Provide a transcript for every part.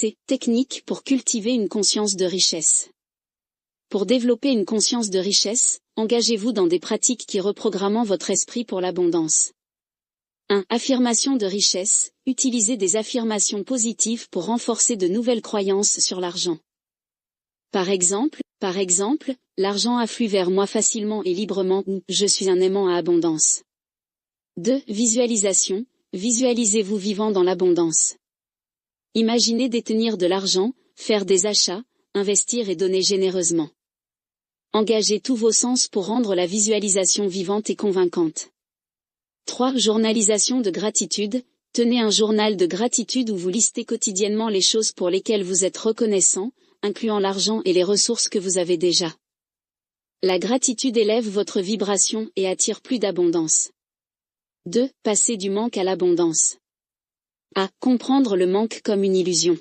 C'est technique pour cultiver une conscience de richesse. Pour développer une conscience de richesse, engagez-vous dans des pratiques qui reprogramment votre esprit pour l'abondance. 1. Affirmation de richesse. Utilisez des affirmations positives pour renforcer de nouvelles croyances sur l'argent. Par exemple, l'argent afflue vers moi facilement et librement ou je suis un aimant à abondance. 2. Visualisation. Visualisez-vous vivant dans l'abondance. Imaginez détenir de l'argent, faire des achats, investir et donner généreusement. Engagez tous vos sens pour rendre la visualisation vivante et convaincante. 3. Journalisation de gratitude. Tenez un journal de gratitude où vous listez quotidiennement les choses pour lesquelles vous êtes reconnaissant, incluant l'argent et les ressources que vous avez déjà. La gratitude élève votre vibration et attire plus d'abondance. 2. Passer du manque à l'abondance. A. Comprendre le manque comme une illusion.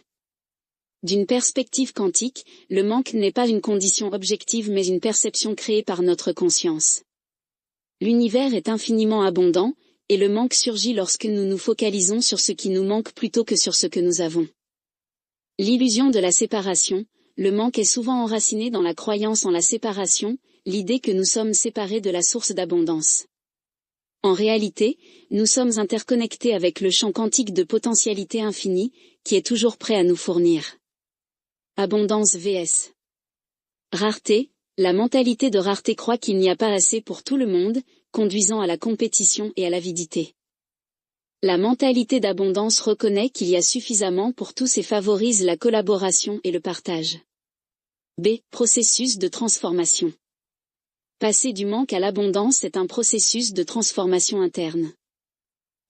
D'une perspective quantique, le manque n'est pas une condition objective mais une perception créée par notre conscience. L'univers est infiniment abondant, et le manque surgit lorsque nous nous focalisons sur ce qui nous manque plutôt que sur ce que nous avons. L'illusion de la séparation. Le manque est souvent enraciné dans la croyance en la séparation, l'idée que nous sommes séparés de la source d'abondance. En réalité, nous sommes interconnectés avec le champ quantique de potentialité infinie, qui est toujours prêt à nous fournir. Abondance vs. Rareté. La mentalité de rareté croit qu'il n'y a pas assez pour tout le monde, conduisant à la compétition et à l'avidité. La mentalité d'abondance reconnaît qu'il y a suffisamment pour tous et favorise la collaboration et le partage. B. Processus de transformation. Passer du manque à l'abondance est un processus de transformation interne.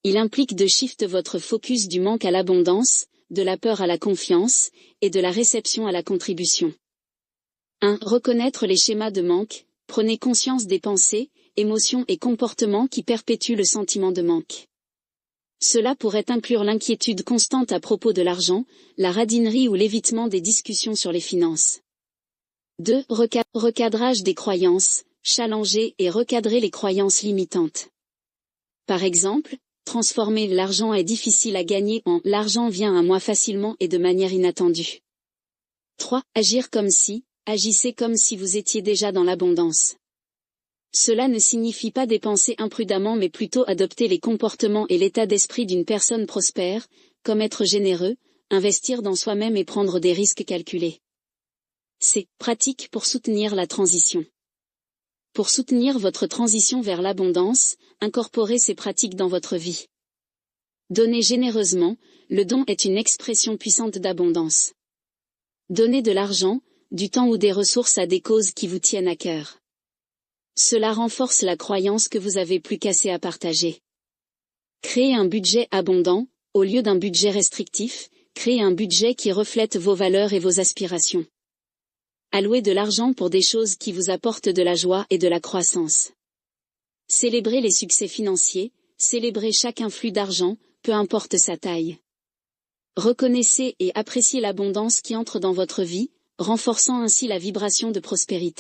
Il implique de shift votre focus du manque à l'abondance, de la peur à la confiance, et de la réception à la contribution. 1. Reconnaître les schémas de manque. Prenez conscience des pensées, émotions et comportements qui perpétuent le sentiment de manque. Cela pourrait inclure l'inquiétude constante à propos de l'argent, la radinerie ou l'évitement des discussions sur les finances. 2. Recadrage des croyances. Challenger et recadrer les croyances limitantes. Par exemple, transformer l'argent est difficile à gagner en l'argent vient à moi facilement et de manière inattendue. 3. Agissez comme si vous étiez déjà dans l'abondance. Cela ne signifie pas dépenser imprudemment mais plutôt adopter les comportements et l'état d'esprit d'une personne prospère, comme être généreux, investir dans soi-même et prendre des risques calculés. C'est pratique pour soutenir la transition. Pour soutenir votre transition vers l'abondance, incorporez ces pratiques dans votre vie. Donnez généreusement. Le don est une expression puissante d'abondance. Donnez de l'argent, du temps ou des ressources à des causes qui vous tiennent à cœur. Cela renforce la croyance que vous avez plus qu'assez à partager. Créez un budget abondant, au lieu d'un budget restrictif, créez un budget qui reflète vos valeurs et vos aspirations. Allouez de l'argent pour des choses qui vous apportent de la joie et de la croissance. Célébrez les succès financiers, célébrez chaque influx d'argent, peu importe sa taille. Reconnaissez et appréciez l'abondance qui entre dans votre vie, renforçant ainsi la vibration de prospérité.